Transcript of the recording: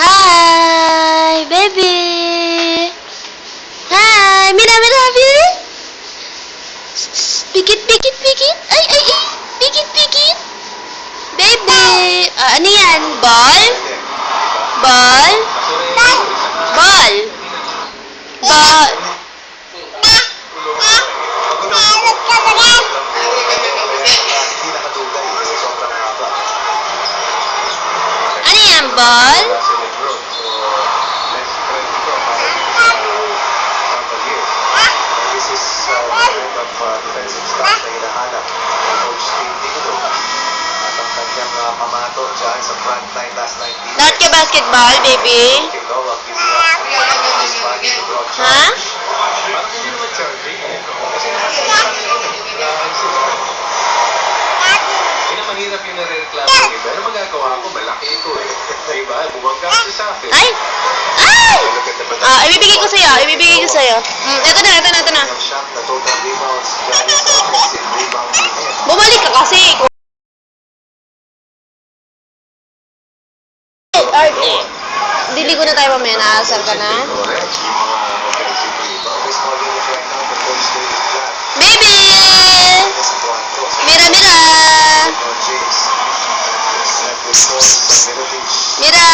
Hi, baby. Hi, Mira, Mira, Mira. Pikit, pikit, pikit. Ay, ay, ay. Pikit, pikit. Baby. Ano yan? Ball? Ball? Ball? Ball? Ano yan? Ball? Lahat ka basketball, baby? Ha? Mahirap yung nare-reklamo ng iba. Ano magagawa ko? Malaki ito eh. Diba? Bumangga kasi sa akin. Ay! Ay! Ibibigay ko sa'yo. Ibibigay ko sa'yo. Ito na, ito na, ito na. Bumalik ka kasi. Ay, diligo na tayo mamaya. Naasar ka na. Baby! Mira, Mira! Mira!